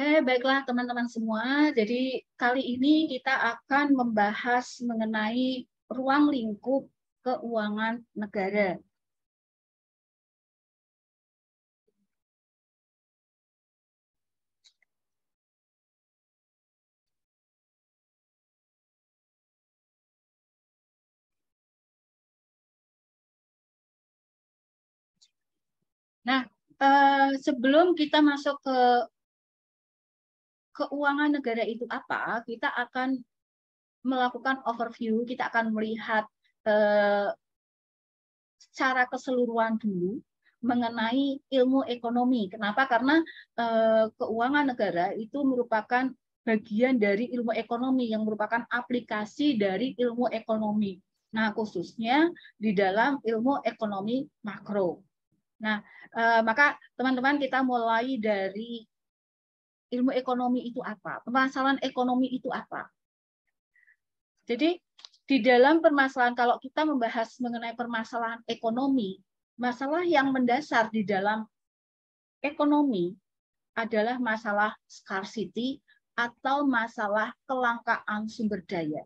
Baiklah teman-teman semua. Jadi kali ini kita akan membahas mengenai ruang lingkup keuangan negara. Nah, sebelum kita masuk ke keuangan negara itu apa, kita akan melakukan overview, kita akan melihat secara keseluruhan dulu mengenai ilmu ekonomi. Kenapa? Karena keuangan negara itu merupakan bagian dari ilmu ekonomi yang merupakan aplikasi dari ilmu ekonomi. Nah, khususnya di dalam ilmu ekonomi makro. Nah, maka teman-teman kita mulai dari ilmu ekonomi itu apa? Permasalahan ekonomi itu apa? Jadi di dalam permasalahan, kalau kita membahas mengenai permasalahan ekonomi, masalah yang mendasar di dalam ekonomi adalah masalah scarcity atau masalah kelangkaan sumber daya.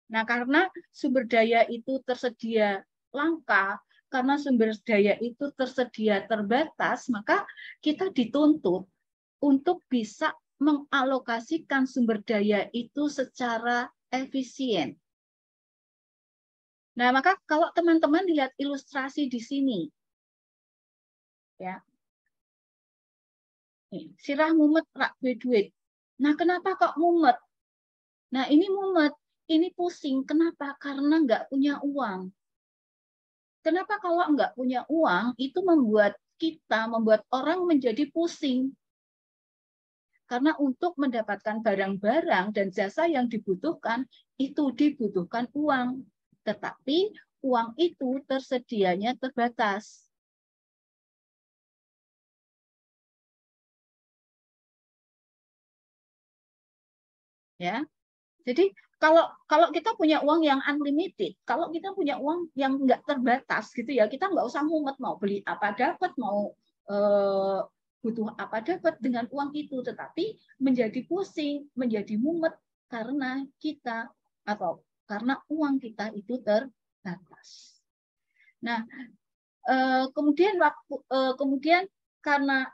Nah, karena sumber daya itu tersedia langka, karena sumber daya itu tersedia terbatas, maka kita dituntut untuk bisa mengalokasikan sumber daya itu secara efisien. Nah, maka kalau teman-teman lihat ilustrasi di sini, ya, sirah mumet rak duit. Nah, kenapa kok mumet? Nah, ini mumet, ini pusing. Kenapa? Karena nggak punya uang. Kenapa kalau nggak punya uang, itu membuat orang menjadi pusing. Karena untuk mendapatkan barang-barang dan jasa yang dibutuhkan, itu dibutuhkan uang. Tetapi uang itu tersedianya terbatas. Ya, jadi kalau kita punya uang yang unlimited, kalau kita punya uang yang nggak terbatas gitu ya, kita nggak usah mumet mau beli apa dapat, mau butuh apa dapat dengan uang itu, tetapi menjadi pusing, menjadi mumet karena kita atau karena uang kita itu terbatas. Nah, kemudian karena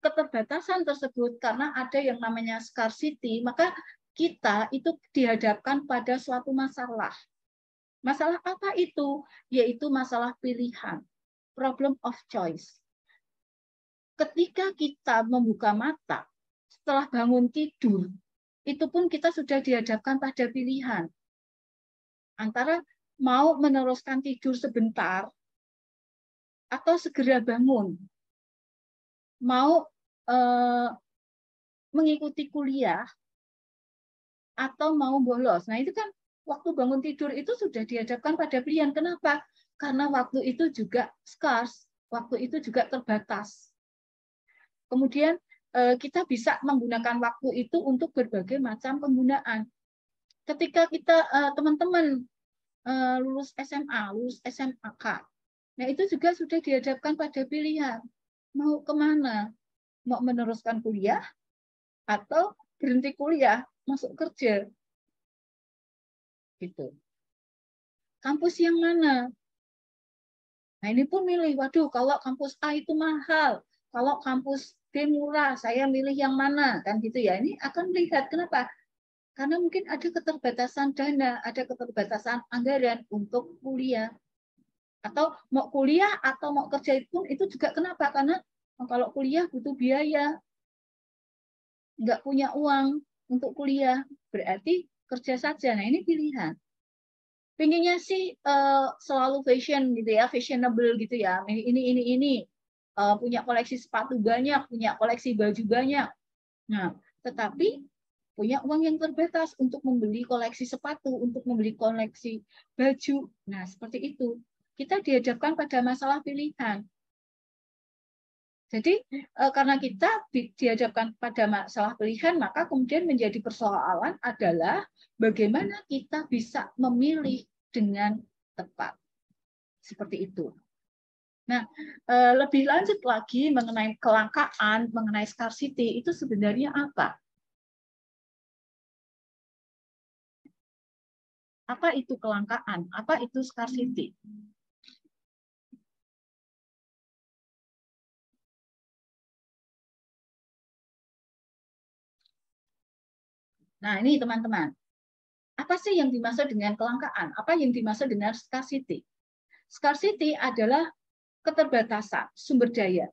keterbatasan tersebut, karena ada yang namanya scarcity, maka kita itu dihadapkan pada suatu masalah. Masalah apa itu? Yaitu masalah pilihan, problem of choice. Ketika kita membuka mata, setelah bangun tidur, itu pun kita sudah dihadapkan pada pilihan. Antara mau meneruskan tidur sebentar, atau segera bangun. Mau mengikuti kuliah, atau mau bolos. Nah, itu kan waktu bangun tidur itu sudah dihadapkan pada pilihan. Kenapa? Karena waktu itu juga scarce, waktu itu juga terbatas. Kemudian kita bisa menggunakan waktu itu untuk berbagai macam penggunaan. Ketika kita teman-teman lulus SMA, lulus SMK, nah itu juga sudah dihadapkan pada pilihan. Mau kemana? Mau meneruskan kuliah atau berhenti kuliah, masuk kerja? Gitu. Kampus yang mana? Nah, ini pun milih, waduh, kalau kampus A itu mahal, kalau kampus B murah, saya milih yang mana, kan gitu ya. Ini akan melihat kenapa? Karena mungkin ada keterbatasan dana, ada keterbatasan anggaran untuk kuliah. Atau mau kuliah atau mau kerja itu juga kenapa? Karena kalau kuliah butuh biaya, nggak punya uang untuk kuliah, berarti kerja saja. Nah, ini pilihan. Pinginnya sih selalu fashion gitu ya, fashionable gitu ya. Ini punya koleksi sepatu banyak, punya koleksi baju banyak. Nah, tetapi punya uang yang terbatas untuk membeli koleksi sepatu, untuk membeli koleksi baju. Nah, seperti itu. Kita dihadapkan pada masalah pilihan. Jadi karena kita dihadapkan pada masalah pilihan, maka kemudian menjadi persoalan adalah bagaimana kita bisa memilih dengan tepat. Seperti itu. Nah, lebih lanjut lagi mengenai kelangkaan, mengenai scarcity, itu sebenarnya apa? Apa itu kelangkaan? Apa itu scarcity? Nah, ini teman-teman. Apa sih yang dimaksud dengan kelangkaan? Apa yang dimaksud dengan scarcity? Scarcity adalah keterbatasan sumber daya.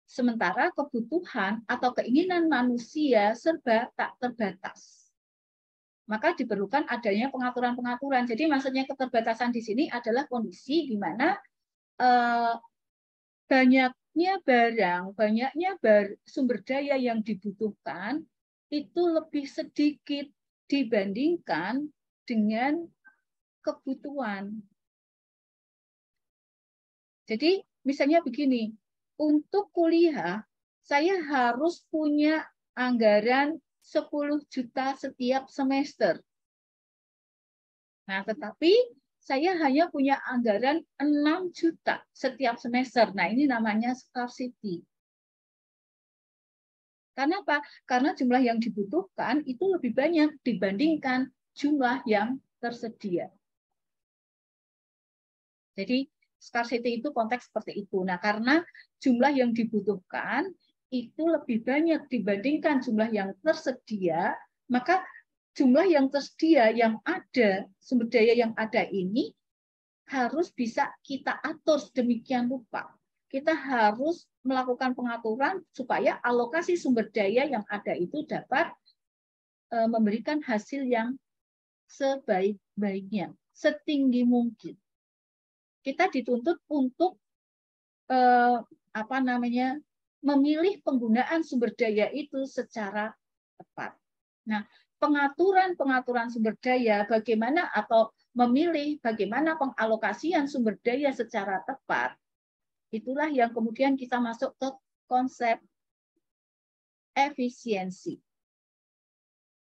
Sementara kebutuhan atau keinginan manusia serba tak terbatas. Maka diperlukan adanya pengaturan-pengaturan. Jadi maksudnya keterbatasan di sini adalah kondisi di mana banyaknya barang, banyaknya sumber daya yang dibutuhkan itu lebih sedikit dibandingkan dengan kebutuhan. Jadi misalnya begini, untuk kuliah saya harus punya anggaran 10 juta setiap semester. Nah, tetapi saya hanya punya anggaran 6 juta setiap semester. Nah, ini namanya scarcity. Karena apa? Karena jumlah yang dibutuhkan itu lebih banyak dibandingkan jumlah yang tersedia. Jadi scarcity itu konteks seperti itu. Nah, karena jumlah yang dibutuhkan itu lebih banyak dibandingkan jumlah yang tersedia, maka jumlah yang tersedia yang ada, sumber daya yang ada ini harus bisa kita atur sedemikian rupa. Kita harus melakukan pengaturan supaya alokasi sumber daya yang ada itu dapat memberikan hasil yang sebaik-baiknya, setinggi mungkin. Kita dituntut untuk memilih penggunaan sumber daya itu secara tepat. Nah, pengaturan sumber daya bagaimana atau memilih bagaimana pengalokasian sumber daya secara tepat, itulah yang kemudian kita masuk ke konsep efisiensi.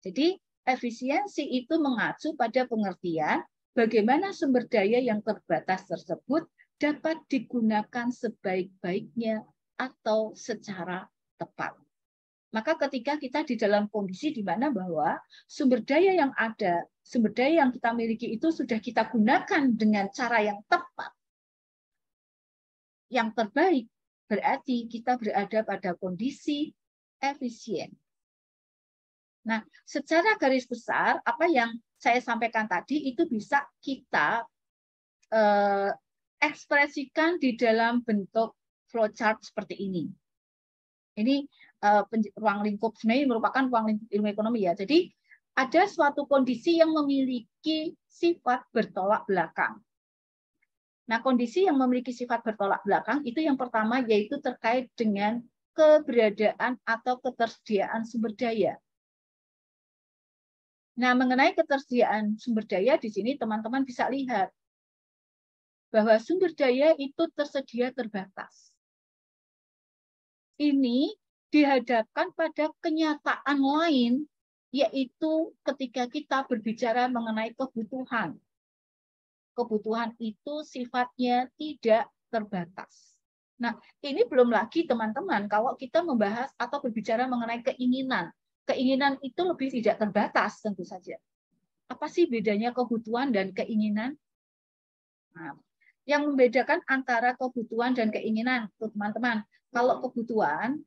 Jadi, efisiensi itu mengacu pada pengertian bagaimana sumber daya yang terbatas tersebut dapat digunakan sebaik-baiknya atau secara tepat. Maka ketika kita di dalam kondisi di mana bahwa sumber daya yang ada, sumber daya yang kita miliki itu sudah kita gunakan dengan cara yang tepat, yang terbaik, berarti kita berada pada kondisi efisien. Nah, secara garis besar, apa yang saya sampaikan tadi itu bisa kita ekspresikan di dalam bentuk flowchart seperti ini. Ini ruang lingkup, sebenarnya merupakan ruang lingkup ilmu ekonomi ya. Jadi ada suatu kondisi yang memiliki sifat bertolak belakang. Nah, kondisi yang memiliki sifat bertolak belakang itu yang pertama yaitu terkait dengan keberadaan atau ketersediaan sumber daya. Nah, mengenai ketersediaan sumber daya di sini teman-teman bisa lihat bahwa sumber daya itu tersedia terbatas. Ini dihadapkan pada kenyataan lain, yaitu ketika kita berbicara mengenai kebutuhan. Kebutuhan itu sifatnya tidak terbatas. Nah, ini belum lagi teman-teman, kalau kita membahas atau berbicara mengenai keinginan. Keinginan itu lebih tidak terbatas tentu saja. Apa sih bedanya kebutuhan dan keinginan? Nah, yang membedakan antara kebutuhan dan keinginan, teman-teman. Kalau kebutuhan,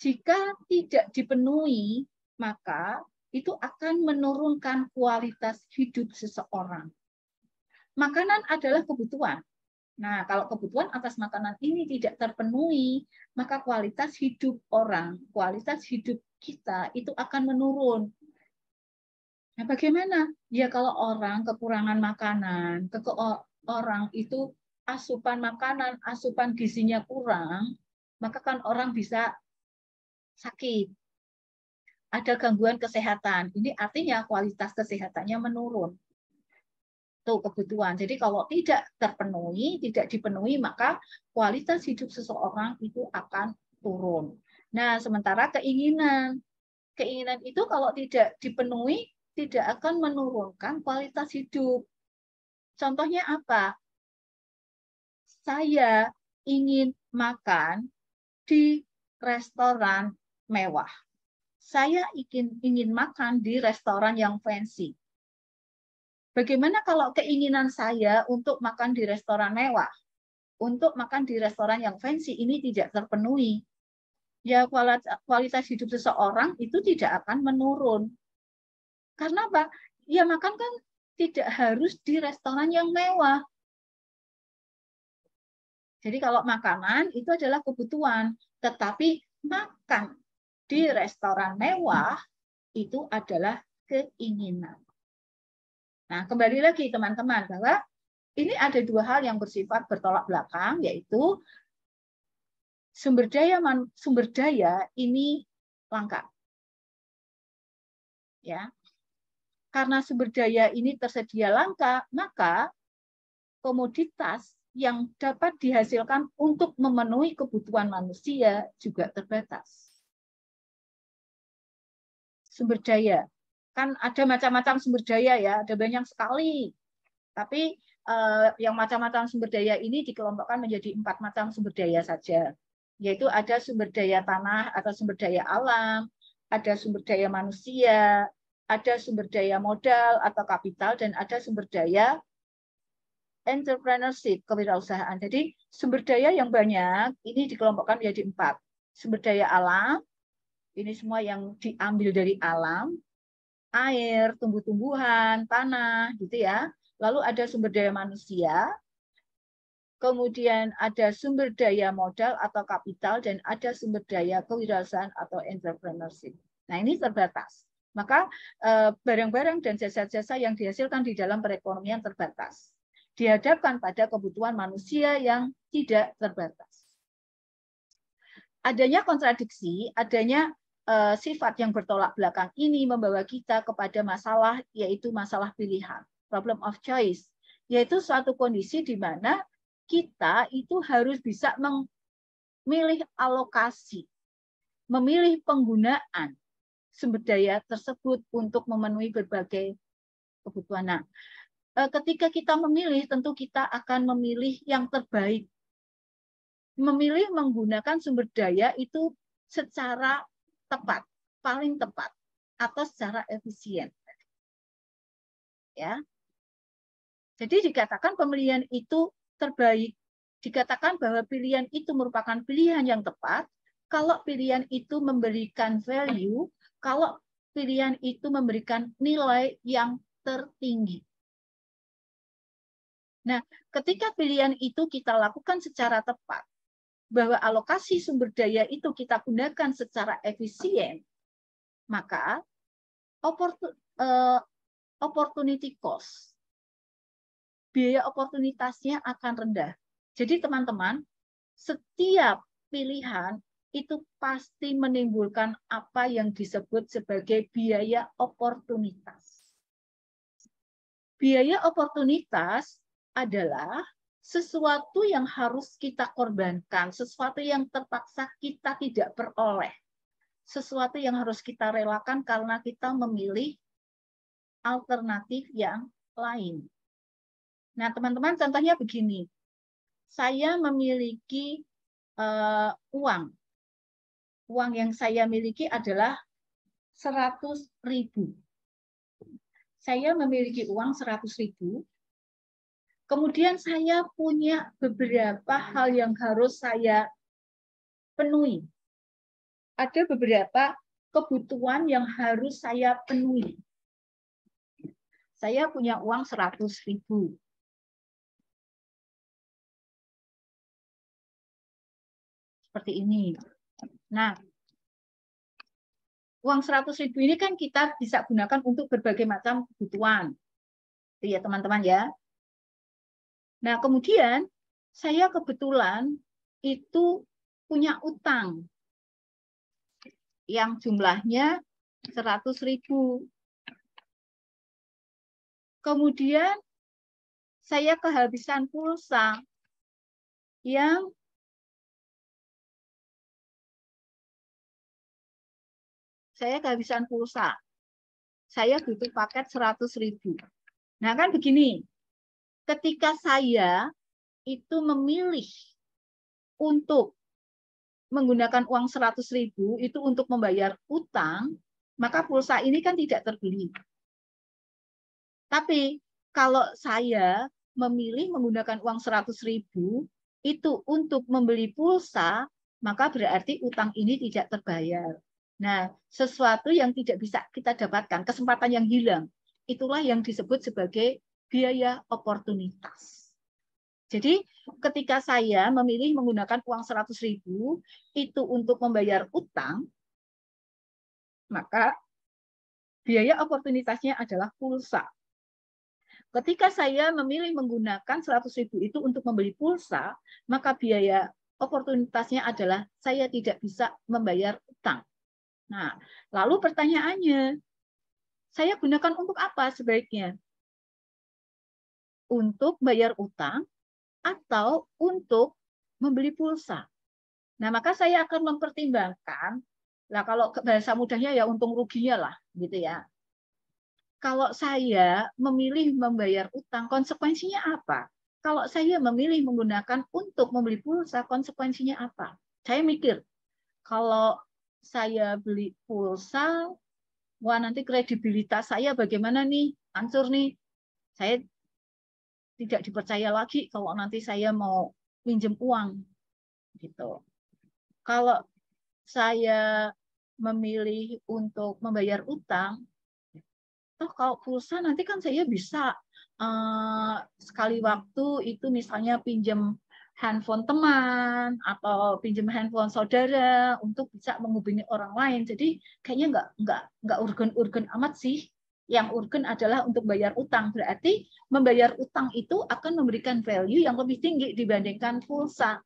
jika tidak dipenuhi, maka itu akan menurunkan kualitas hidup seseorang. Makanan adalah kebutuhan. Nah, kalau kebutuhan atas makanan ini tidak terpenuhi, maka kualitas hidup orang, kualitas hidup kita itu akan menurun. Nah, bagaimana? Ya kalau orang kekurangan makanan, orang itu asupan makanan, asupan gizinya kurang, maka kan orang bisa sakit. Ada gangguan kesehatan. Ini artinya kualitas kesehatannya menurun. Itu kebutuhan. Jadi kalau tidak terpenuhi, tidak dipenuhi, maka kualitas hidup seseorang itu akan turun. Nah, sementara keinginan itu kalau tidak dipenuhi, tidak akan menurunkan kualitas hidup. Contohnya apa? saya ingin makan di restoran mewah. Saya ingin makan di restoran yang fancy. Bagaimana kalau keinginan saya untuk makan di restoran mewah, untuk makan di restoran yang fancy ini tidak terpenuhi? Ya kualitas hidup seseorang itu tidak akan menurun. Karena apa? Ya makan kan tidak harus di restoran yang mewah. Jadi kalau makanan itu adalah kebutuhan, tetapi makan di restoran mewah itu adalah keinginan. Nah, kembali lagi teman-teman bahwa ini ada dua hal yang bersifat bertolak belakang, yaitu sumber daya ini langka. Ya. Karena sumber daya ini tersedia langka, maka komoditas yang dapat dihasilkan untuk memenuhi kebutuhan manusia juga terbatas. Sumber daya. Kan ada macam-macam sumber daya ya, ada banyak sekali. Tapi yang macam-macam sumber daya ini dikelompokkan menjadi 4 macam sumber daya saja. Yaitu ada sumber daya tanah atau sumber daya alam, ada sumber daya manusia, ada sumber daya modal atau kapital, dan ada sumber daya entrepreneurship, kewirausahaan. Jadi sumber daya yang banyak ini dikelompokkan menjadi 4. Sumber daya alam, ini semua yang diambil dari alam, air, tumbuh-tumbuhan, tanah, gitu ya. Lalu ada sumber daya manusia, kemudian ada sumber daya modal atau kapital, dan ada sumber daya kewirausahaan atau entrepreneurship. Nah, ini terbatas. Maka barang-barang dan jasa-jasa yang dihasilkan di dalam perekonomian terbatas. Dihadapkan pada kebutuhan manusia yang tidak terbatas. Adanya kontradiksi, adanya sifat yang bertolak belakang ini membawa kita kepada masalah, yaitu masalah pilihan, problem of choice, yaitu suatu kondisi di mana kita itu harus bisa memilih alokasi, memilih penggunaan sumber daya tersebut untuk memenuhi berbagai kebutuhan. Nah, ketika kita memilih, tentu kita akan memilih yang terbaik. Memilih menggunakan sumber daya itu secara tepat, paling tepat, atau secara efisien. Ya. Jadi dikatakan pemilihan itu terbaik. Dikatakan bahwa pilihan itu merupakan pilihan yang tepat kalau pilihan itu memberikan value, kalau pilihan itu memberikan nilai yang tertinggi. Nah, ketika pilihan itu kita lakukan secara tepat, bahwa alokasi sumber daya itu kita gunakan secara efisien, maka opportunity cost, biaya oportunitasnya akan rendah. Jadi teman-teman, setiap pilihan itu pasti menimbulkan apa yang disebut sebagai biaya oportunitas. Biaya oportunitas adalah sesuatu yang harus kita korbankan, sesuatu yang terpaksa kita tidak peroleh, sesuatu yang harus kita relakan karena kita memilih alternatif yang lain. Nah, teman-teman, contohnya begini. Saya memiliki uang. Uang yang saya miliki adalah 100.000. Saya memiliki uang 100.000. Kemudian saya punya beberapa hal yang harus saya penuhi. Ada beberapa kebutuhan yang harus saya penuhi. Saya punya uang 100.000. Seperti ini. Nah, uang 100.000 ini kan kita bisa gunakan untuk berbagai macam kebutuhan. Itu ya teman-teman ya. Nah, kemudian saya kebetulan itu punya utang yang jumlahnya 100.000. Kemudian saya kehabisan pulsa yang saya butuh paket 100.000. Nah, kan begini. Ketika saya itu memilih untuk menggunakan uang 100.000 itu untuk membayar utang, maka pulsa ini kan tidak terbeli. Tapi kalau saya memilih menggunakan uang 100.000 itu untuk membeli pulsa, maka berarti utang ini tidak terbayar. Nah, sesuatu yang tidak bisa kita dapatkan, kesempatan yang hilang, itulah yang disebut sebagai biaya oportunitas. Jadi ketika saya memilih menggunakan uang 100.000 itu untuk membayar utang, maka biaya oportunitasnya adalah pulsa. Ketika saya memilih menggunakan 100.000 itu untuk membeli pulsa, maka biaya oportunitasnya adalah saya tidak bisa membayar utang. Nah, lalu pertanyaannya, saya gunakan untuk apa sebaiknya? Untuk bayar utang atau untuk membeli pulsa? Nah, maka saya akan mempertimbangkan, lah kalau bahasa mudahnya ya untung ruginya lah, gitu ya. Kalau saya memilih membayar utang, konsekuensinya apa? Kalau saya memilih menggunakan untuk membeli pulsa, konsekuensinya apa? Saya mikir, kalau saya beli pulsa, wah nanti kredibilitas saya bagaimana nih? Hancur nih. Saya tidak dipercaya lagi kalau nanti saya mau pinjam uang. Gitu. Kalau saya memilih untuk membayar utang, kalau pulsa nanti kan saya bisa sekali waktu itu misalnya pinjam handphone teman atau pinjam handphone saudara untuk bisa menghubungi orang lain. Jadi kayaknya nggak urgen-urgen amat sih. Yang urgen adalah untuk bayar utang. Berarti membayar utang itu akan memberikan value yang lebih tinggi dibandingkan pulsa.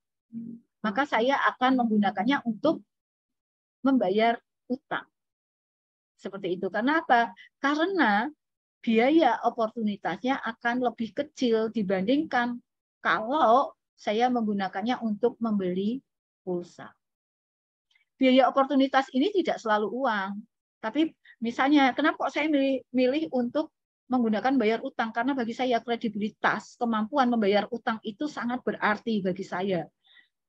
Maka saya akan menggunakannya untuk membayar utang. Seperti itu. Karena apa? Karena biaya oportunitasnya akan lebih kecil dibandingkan kalau saya menggunakannya untuk membeli pulsa. Biaya oportunitas ini tidak selalu uang. Tapi misalnya, kenapa kok saya milih untuk menggunakan bayar utang? Karena bagi saya kredibilitas, kemampuan membayar utang itu sangat berarti bagi saya.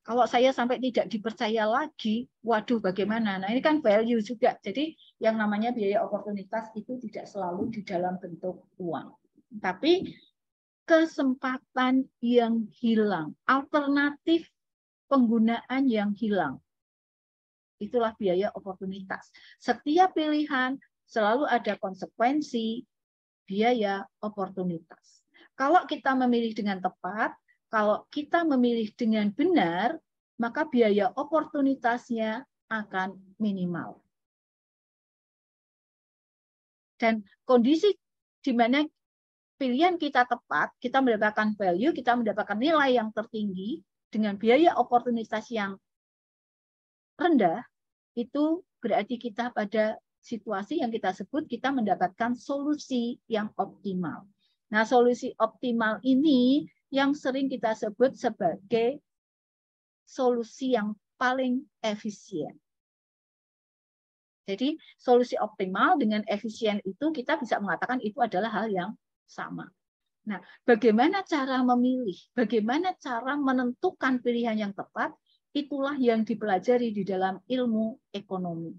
Kalau saya sampai tidak dipercaya lagi, waduh bagaimana? Nah ini kan value juga. Jadi yang namanya biaya oportunitas itu tidak selalu di dalam bentuk uang. Tapi kesempatan yang hilang, alternatif penggunaan yang hilang. Itulah biaya oportunitas. Setiap pilihan selalu ada konsekuensi biaya oportunitas. Kalau kita memilih dengan tepat, kalau kita memilih dengan benar, maka biaya oportunitasnya akan minimal. Dan kondisi di mana pilihan kita tepat, kita mendapatkan value, kita mendapatkan nilai yang tertinggi dengan biaya oportunitas yang rendah, itu berarti kita pada situasi yang kita sebut kita mendapatkan solusi yang optimal. Nah, solusi optimal ini yang sering kita sebut sebagai solusi yang paling efisien. Jadi solusi optimal dengan efisien itu kita bisa mengatakan itu adalah hal yang sama. Nah, bagaimana cara memilih, bagaimana cara menentukan pilihan yang tepat, itulah yang dipelajari di dalam ilmu ekonomi.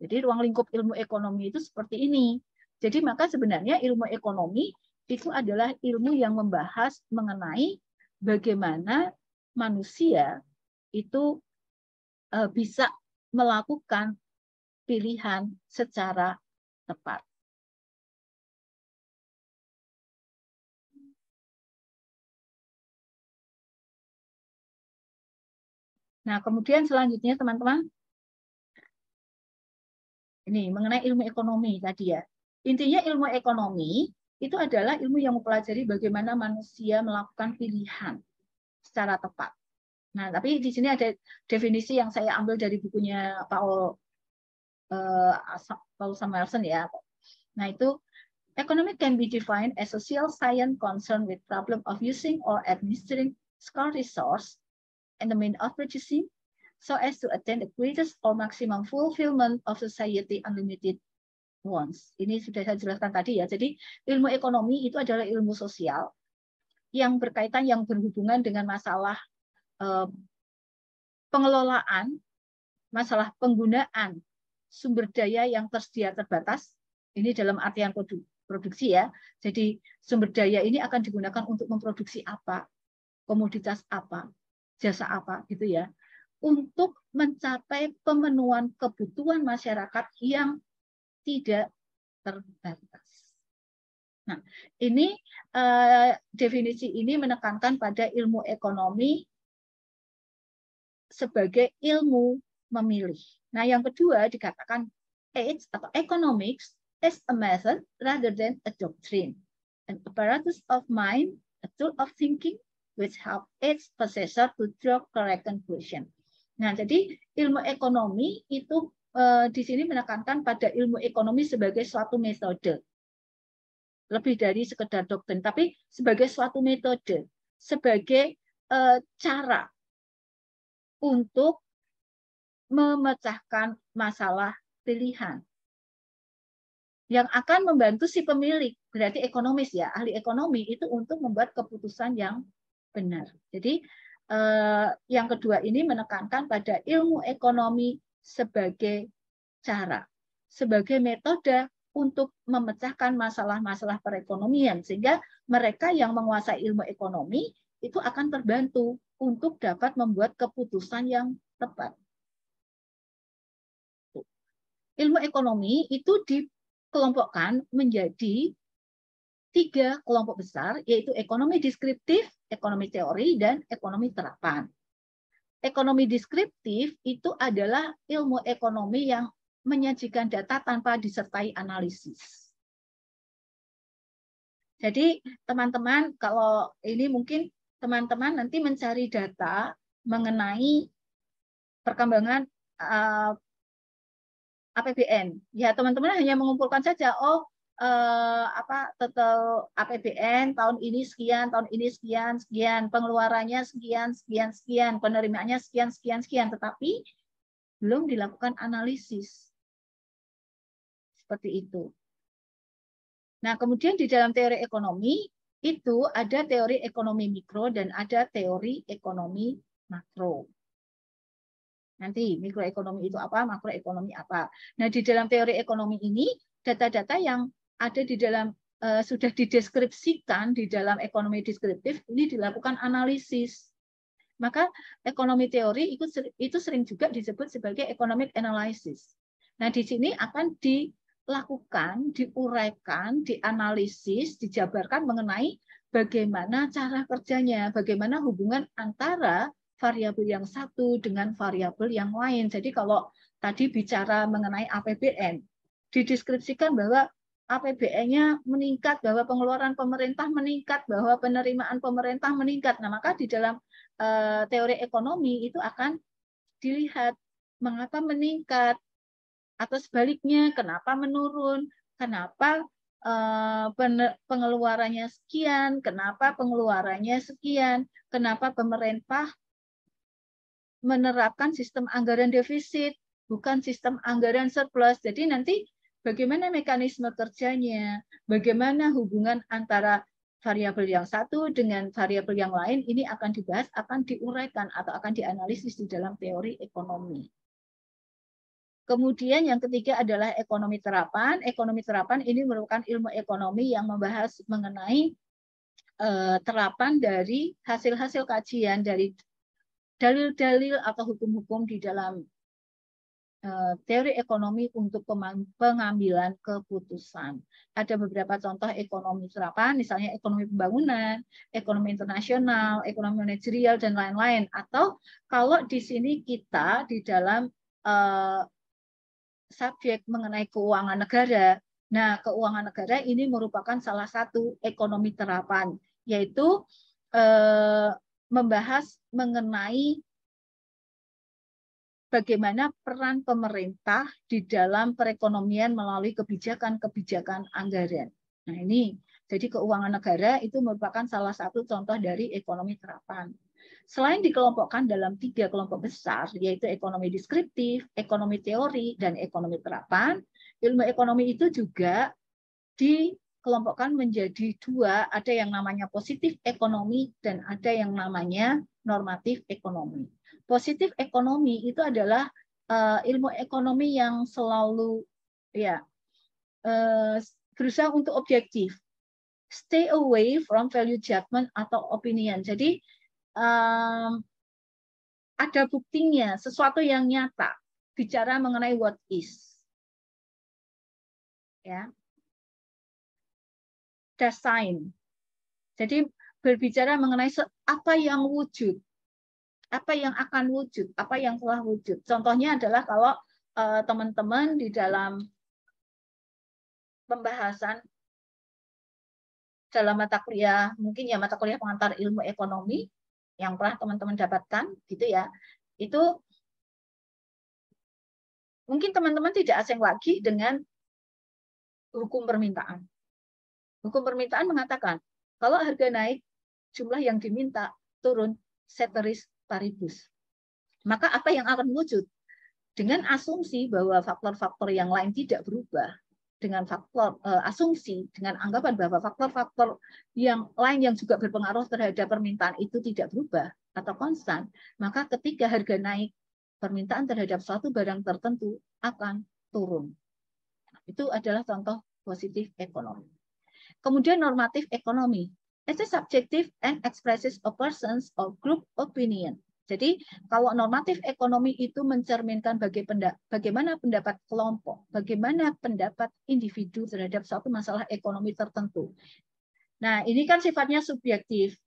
Jadi ruang lingkup ilmu ekonomi itu seperti ini. Jadi maka sebenarnya ilmu ekonomi itu adalah ilmu yang membahas mengenai bagaimana manusia itu bisa melakukan pilihan secara tepat. Nah, kemudian selanjutnya teman-teman, ini mengenai ilmu ekonomi tadi ya. Intinya ilmu ekonomi itu adalah ilmu yang mempelajari bagaimana manusia melakukan pilihan secara tepat. Nah, tapi di sini ada definisi yang saya ambil dari bukunya Paul Samuelson ya. Nah, itu economic can be defined as social science concerned with problem of using or administering scarce resource and the mean of purchasing so as to attain the greatest or maximum fulfillment of society unlimited wants. Ini sudah saya jelaskan tadi ya. Jadi ilmu ekonomi itu adalah ilmu sosial yang berkaitan, yang berhubungan dengan masalah pengelolaan, masalah penggunaan sumber daya yang tersedia terbatas, ini dalam artian produksi ya. Jadi sumber daya ini akan digunakan untuk memproduksi apa, komoditas apa, jasa apa gitu ya, untuk mencapai pemenuhan kebutuhan masyarakat yang tidak terbatas. Nah, ini definisi ini menekankan pada ilmu ekonomi sebagai ilmu memilih. Nah, yang kedua dikatakan age atau economics is a method rather than a doctrine, an apparatus of mind, a tool of thinking which help its possessor to draw correct conclusion. Nah, jadi ilmu ekonomi itu di sini menekankan pada ilmu ekonomi sebagai suatu metode. Lebih dari sekedar doktrin, tapi sebagai suatu metode, sebagai cara untuk memecahkan masalah pilihan yang akan membantu si pemilik, berarti ekonomis ya, ahli ekonomi itu untuk membuat keputusan yang benar. Jadi yang kedua ini menekankan pada ilmu ekonomi sebagai cara, sebagai metode untuk memecahkan masalah-masalah perekonomian, sehingga mereka yang menguasai ilmu ekonomi itu akan terbantu untuk dapat membuat keputusan yang tepat. Ilmu ekonomi itu dikelompokkan menjadi 3 kelompok besar, yaitu ekonomi deskriptif, ekonomi teori, dan ekonomi terapan. Ekonomi deskriptif itu adalah ilmu ekonomi yang menyajikan data tanpa disertai analisis. Jadi teman-teman, kalau ini mungkin teman-teman nanti mencari data mengenai perkembangan APBN. Ya, teman-teman hanya mengumpulkan saja, total APBN tahun ini sekian, tahun ini sekian, sekian, pengeluarannya sekian, sekian, sekian, penerimaannya sekian, sekian, sekian, tetapi belum dilakukan analisis. Seperti itu. Nah, kemudian di dalam teori ekonomi itu ada teori ekonomi mikro dan ada teori ekonomi makro. Nanti mikroekonomi itu apa, makroekonomi apa. Nah, di dalam teori ekonomi ini data-data yang ada di dalam sudah dideskripsikan di dalam ekonomi deskriptif ini dilakukan analisis. Maka ekonomi teori itu sering juga disebut sebagai economic analysis. Nah, di sini akan dilakukan, diuraikan, dianalisis, dijabarkan mengenai bagaimana cara kerjanya, bagaimana hubungan antara variabel yang satu dengan variabel yang lain. Jadi kalau tadi bicara mengenai APBN, dideskripsikan bahwa APBN-nya meningkat, bahwa pengeluaran pemerintah meningkat, bahwa penerimaan pemerintah meningkat. Nah, maka di dalam teori ekonomi itu akan dilihat mengapa meningkat atau sebaliknya kenapa menurun, kenapa pengeluarannya sekian, kenapa pengeluarannya sekian, kenapa pemerintah menerapkan sistem anggaran defisit bukan sistem anggaran surplus. Jadi nanti bagaimana mekanisme kerjanya, bagaimana hubungan antara variabel yang satu dengan variabel yang lain, ini akan dibahas, akan diuraikan atau akan dianalisis di dalam teori ekonomi. Kemudian yang ketiga adalah ekonomi terapan. Ekonomi terapan ini merupakan ilmu ekonomi yang membahas mengenai terapan dari hasil-hasil kajian, dari dalil-dalil atau hukum-hukum di dalam teori ekonomi untuk pengambilan keputusan. Ada beberapa contoh ekonomi terapan, misalnya ekonomi pembangunan, ekonomi internasional, ekonomi manajerial, dan lain-lain. Atau kalau di sini kita di dalam subjek mengenai keuangan negara, nah keuangan negara ini merupakan salah satu ekonomi terapan, yaitu membahas mengenai bagaimana peran pemerintah di dalam perekonomian melalui kebijakan-kebijakan anggaran. Nah ini, jadi keuangan negara itu merupakan salah satu contoh dari ekonomi terapan. Selain dikelompokkan dalam 3 kelompok besar, yaitu ekonomi deskriptif, ekonomi teori, dan ekonomi terapan, ilmu ekonomi itu juga kelompokkan menjadi dua, ada yang namanya positif ekonomi dan ada yang namanya normatif ekonomi. Positif ekonomi itu adalah ilmu ekonomi yang selalu berusaha untuk objektif, stay away from value judgment atau opinion. Jadi ada buktinya, sesuatu yang nyata, bicara mengenai what is. Ya. Design. Jadi berbicara mengenai apa yang wujud, apa yang akan wujud, apa yang telah wujud. Contohnya adalah kalau teman-teman di dalam pembahasan dalam mata kuliah, mungkin ya mata kuliah pengantar ilmu ekonomi yang pernah teman-teman dapatkan, gitu ya, itu mungkin teman-teman tidak asing lagi dengan hukum permintaan. Hukum permintaan mengatakan, kalau harga naik, jumlah yang diminta turun ceteris paribus. Maka apa yang akan wujud? Dengan asumsi bahwa faktor-faktor yang lain tidak berubah, dengan faktor asumsi, dengan anggapan bahwa faktor-faktor yang lain yang juga berpengaruh terhadap permintaan itu tidak berubah atau konstan, maka ketika harga naik, permintaan terhadap suatu barang tertentu akan turun. Itu adalah contoh positif ekonomi. Kemudian normatif ekonomi. It is subjective and expresses a person's or group opinion. Jadi kalau normatif ekonomi itu mencerminkan bagaimana pendapat kelompok, bagaimana pendapat individu terhadap suatu masalah ekonomi tertentu. Nah, ini kan sifatnya subjektif.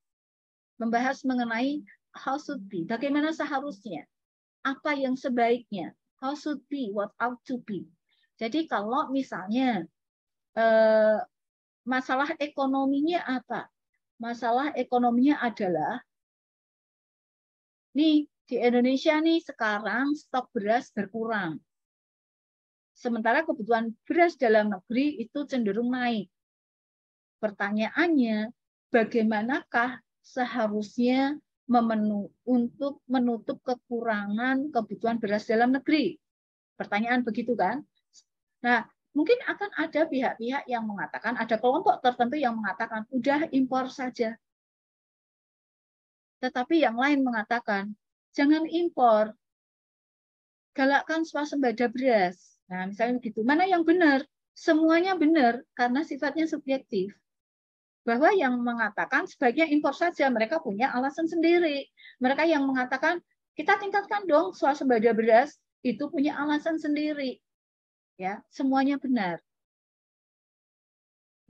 Membahas mengenai how should be, bagaimana seharusnya, apa yang sebaiknya, how should be, what ought to be. Jadi kalau misalnya masalah ekonominya apa? Masalah ekonominya adalah nih di Indonesia nih sekarang stok beras berkurang. Sementara kebutuhan beras dalam negeri itu cenderung naik. Pertanyaannya, bagaimanakah seharusnya untuk menutup kekurangan kebutuhan beras dalam negeri? Pertanyaan begitu kan? Nah, mungkin akan ada pihak-pihak yang mengatakan, ada kelompok tertentu yang mengatakan, udah impor saja. Tetapi yang lain mengatakan, jangan impor, galakkan swasembada beras. Nah, misalnya begitu. Mana yang benar? Semuanya benar, karena sifatnya subjektif. Bahwa yang mengatakan sebaiknya impor saja, mereka punya alasan sendiri. Mereka yang mengatakan, kita tingkatkan dong swasembada beras, itu punya alasan sendiri. Ya, semuanya benar.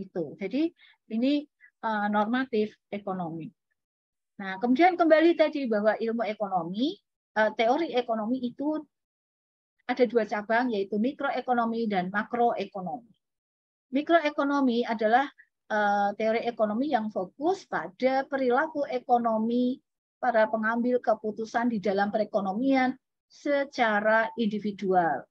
Itu. Jadi ini normatif ekonomi. Nah, kemudian kembali tadi bahwa ilmu ekonomi, teori ekonomi itu ada dua cabang, yaitu mikroekonomi dan makroekonomi. Mikroekonomi adalah teori ekonomi yang fokus pada perilaku ekonomi para pengambil keputusan di dalam perekonomian secara individual.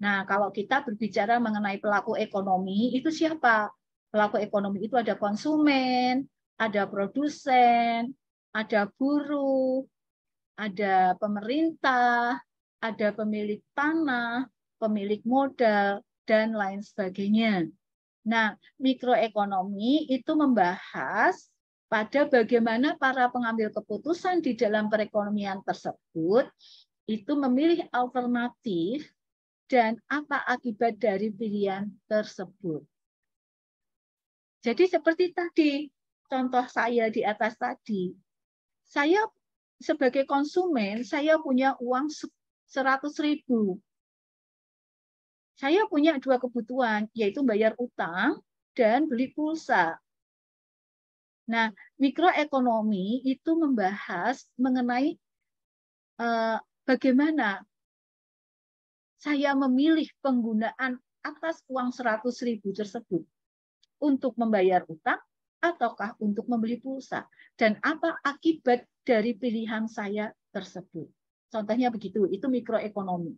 Nah, kalau kita berbicara mengenai pelaku ekonomi, itu siapa? Pelaku ekonomi itu ada konsumen, ada produsen, ada buruh, ada pemerintah, ada pemilik tanah, pemilik modal, dan lain sebagainya. Nah, mikroekonomi itu membahas pada bagaimana para pengambil keputusan di dalam perekonomian tersebut itu memilih alternatif dan apa akibat dari pilihan tersebut. Jadi seperti tadi, contoh saya di atas tadi, saya sebagai konsumen, saya punya uang 100.000. Saya punya dua kebutuhan, yaitu bayar utang dan beli pulsa. Nah, mikroekonomi itu membahas mengenai bagaimana saya memilih penggunaan atas uang 100.000 tersebut untuk membayar utang ataukah untuk membeli pulsa, dan apa akibat dari pilihan saya tersebut. Contohnya begitu, itu mikroekonomi.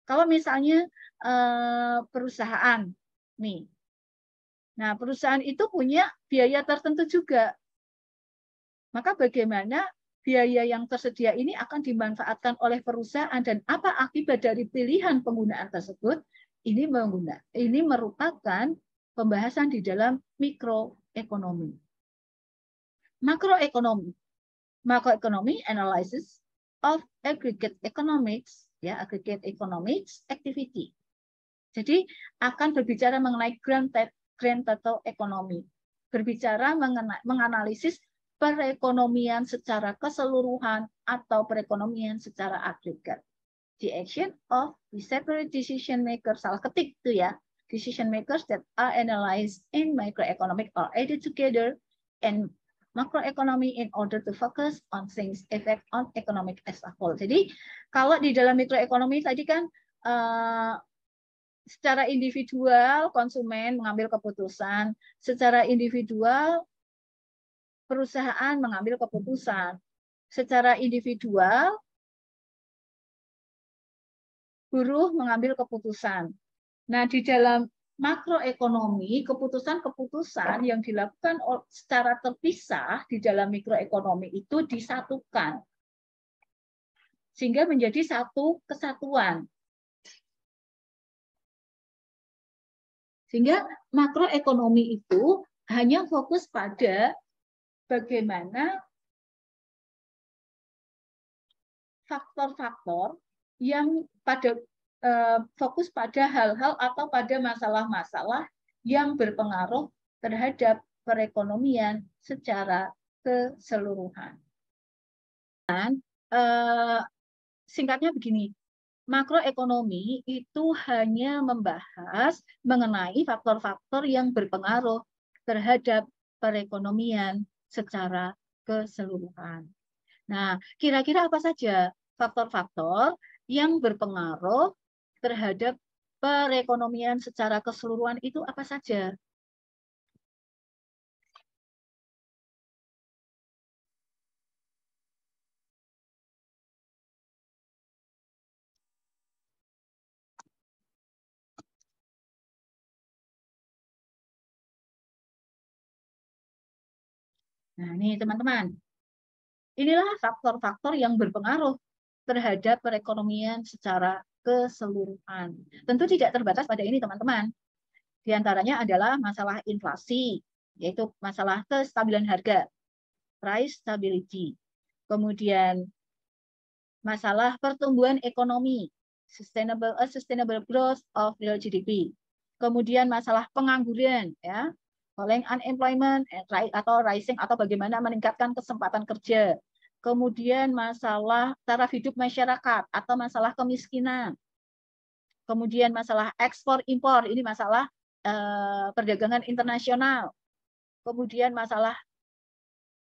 Kalau misalnya perusahaan, nih, nah perusahaan itu punya biaya tertentu juga, maka bagaimana biaya yang tersedia ini akan dimanfaatkan oleh perusahaan dan apa akibat dari pilihan penggunaan tersebut? Ini merupakan pembahasan di dalam mikroekonomi. Macroeconomy analysis of aggregate economics, ya, aggregate economics activity. Jadi akan berbicara mengenai grand total economy, berbicara menganalisis perekonomian secara keseluruhan atau perekonomian secara agregat. The action of the separate decision makers, salah ketik itu ya, decision makers that are analyzed in microeconomic are added together and macroeconomy in order to focus on things effect on economic as a whole. Jadi kalau di dalam mikroekonomi tadi kan secara individual konsumen mengambil keputusan, secara individual perusahaan mengambil keputusan, secara individual buruh mengambil keputusan. Nah, di dalam makroekonomi, keputusan-keputusan yang dilakukan secara terpisah di dalam mikroekonomi itu disatukan. Sehingga menjadi satu kesatuan. Sehingga makroekonomi itu hanya fokus pada bagaimana faktor-faktor yang fokus pada hal-hal atau pada masalah-masalah yang berpengaruh terhadap perekonomian secara keseluruhan. Dan singkatnya begini, makroekonomi itu hanya membahas mengenai faktor-faktor yang berpengaruh terhadap perekonomian secara keseluruhan. Nah, kira-kira apa saja faktor-faktor yang berpengaruh terhadap perekonomian secara keseluruhan itu apa saja? Nah, ini teman-teman. Inilah faktor-faktor yang berpengaruh terhadap perekonomian secara keseluruhan. Tentu tidak terbatas pada ini, teman-teman. Di antaranya adalah masalah inflasi, yaitu masalah kestabilan harga, price stability. Kemudian masalah pertumbuhan ekonomi, sustainable growth of real GDP. Kemudian masalah pengangguran, ya, falling unemployment atau rising atau bagaimana meningkatkan kesempatan kerja. Kemudian masalah taraf hidup masyarakat atau masalah kemiskinan. Kemudian masalah ekspor impor, ini masalah perdagangan internasional. Kemudian masalah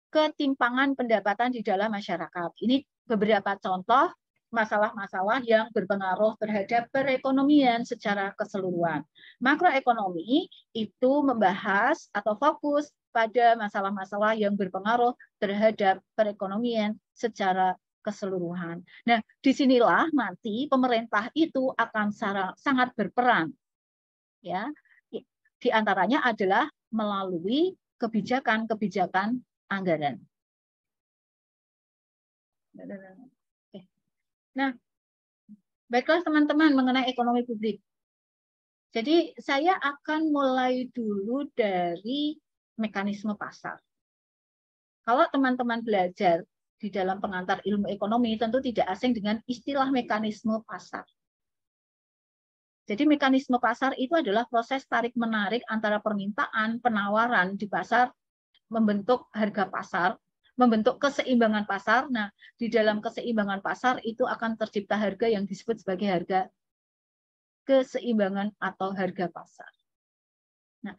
ketimpangan pendapatan di dalam masyarakat. Ini beberapa contoh masalah-masalah yang berpengaruh terhadap perekonomian secara keseluruhan. Makroekonomi itu membahas atau fokus pada masalah-masalah yang berpengaruh terhadap perekonomian secara keseluruhan. Nah, disinilah nanti pemerintah itu akan sangat berperan. Ya, di antaranya adalah melalui kebijakan-kebijakan anggaran. Nah, baiklah teman-teman mengenai ekonomi publik. Jadi saya akan mulai dulu dari mekanisme pasar. Kalau teman-teman belajar di dalam pengantar ilmu ekonomi, tentu tidak asing dengan istilah mekanisme pasar. Jadi mekanisme pasar itu adalah proses tarik-menarik antara permintaan, penawaran di pasar, membentuk harga pasar, membentuk keseimbangan pasar. Nah, di dalam keseimbangan pasar itu akan tercipta harga yang disebut sebagai harga keseimbangan atau harga pasar. Nah,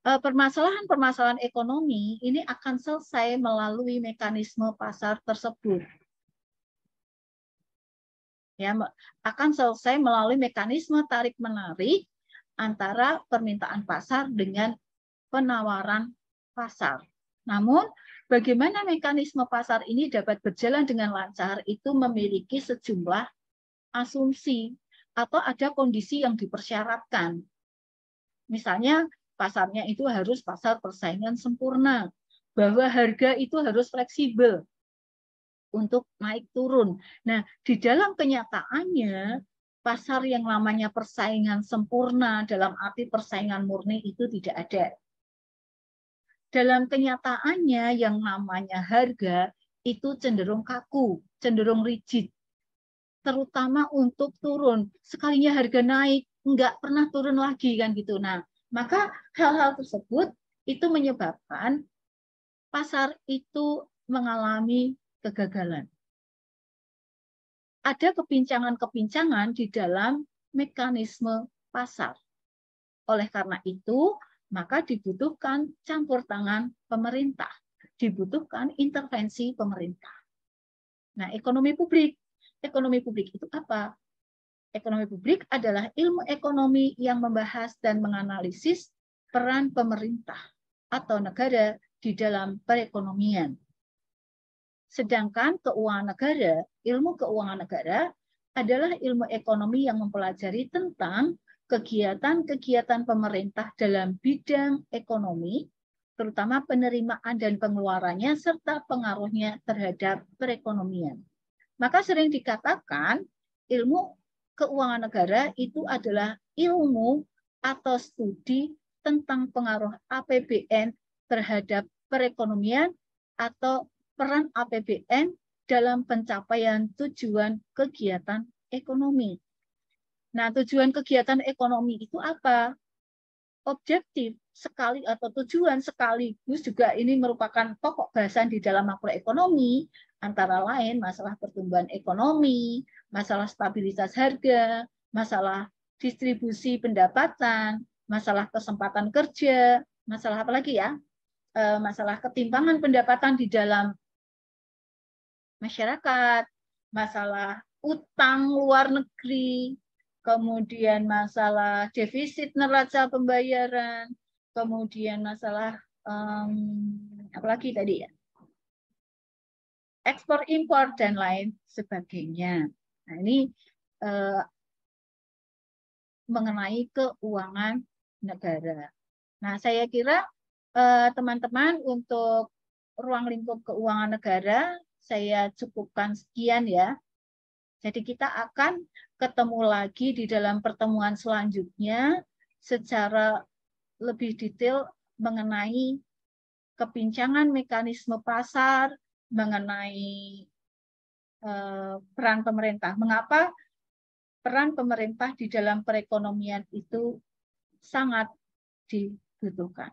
permasalahan-permasalahan ekonomi ini akan selesai melalui mekanisme pasar tersebut. Ya, akan selesai melalui mekanisme tarik-menarik antara permintaan pasar dengan penawaran pasar. Namun, bagaimana mekanisme pasar ini dapat berjalan dengan lancar itu memiliki sejumlah asumsi atau ada kondisi yang dipersyaratkan. Misalnya, pasarnya itu harus pasar persaingan sempurna, bahwa harga itu harus fleksibel untuk naik turun. Nah, di dalam kenyataannya, pasar yang namanya persaingan sempurna dalam arti persaingan murni itu tidak ada. Dalam kenyataannya yang namanya harga itu cenderung kaku, cenderung rigid. Terutama untuk turun. Sekalinya harga naik, nggak pernah turun lagi kan gitu. Nah, maka hal-hal tersebut itu menyebabkan pasar itu mengalami kegagalan. Ada kepincangan-kepincangan di dalam mekanisme pasar. Oleh karena itu, maka dibutuhkan campur tangan pemerintah, dibutuhkan intervensi pemerintah. Nah, ekonomi publik. Ekonomi publik itu apa? Ekonomi publik adalah ilmu ekonomi yang membahas dan menganalisis peran pemerintah atau negara di dalam perekonomian. Sedangkan keuangan negara, ilmu keuangan negara adalah ilmu ekonomi yang mempelajari tentang kegiatan-kegiatan pemerintah dalam bidang ekonomi, terutama penerimaan dan pengeluarannya, serta pengaruhnya terhadap perekonomian. Maka sering dikatakan ilmu keuangan negara itu adalah ilmu atau studi tentang pengaruh APBN terhadap perekonomian atau peran APBN dalam pencapaian tujuan kegiatan ekonomi. Nah, tujuan kegiatan ekonomi itu apa? Objektif sekali atau tujuan sekaligus juga ini merupakan pokok bahasan di dalam makroekonomi, antara lain masalah pertumbuhan ekonomi, masalah stabilitas harga, masalah distribusi pendapatan, masalah kesempatan kerja, masalah apa lagi ya? Masalah ketimpangan pendapatan di dalam masyarakat, masalah utang luar negeri, kemudian masalah defisit neraca pembayaran, kemudian masalah apa lagi tadi ya? Ekspor impor dan lain sebagainya. Nah, ini mengenai keuangan negara. Nah, saya kira teman-teman untuk ruang lingkup keuangan negara saya cukupkan sekian ya. Jadi kita akan ketemu lagi di dalam pertemuan selanjutnya secara lebih detail mengenai kepincangan mekanisme pasar, mengenai peran pemerintah. Mengapa peran pemerintah di dalam perekonomian itu sangat dibutuhkan.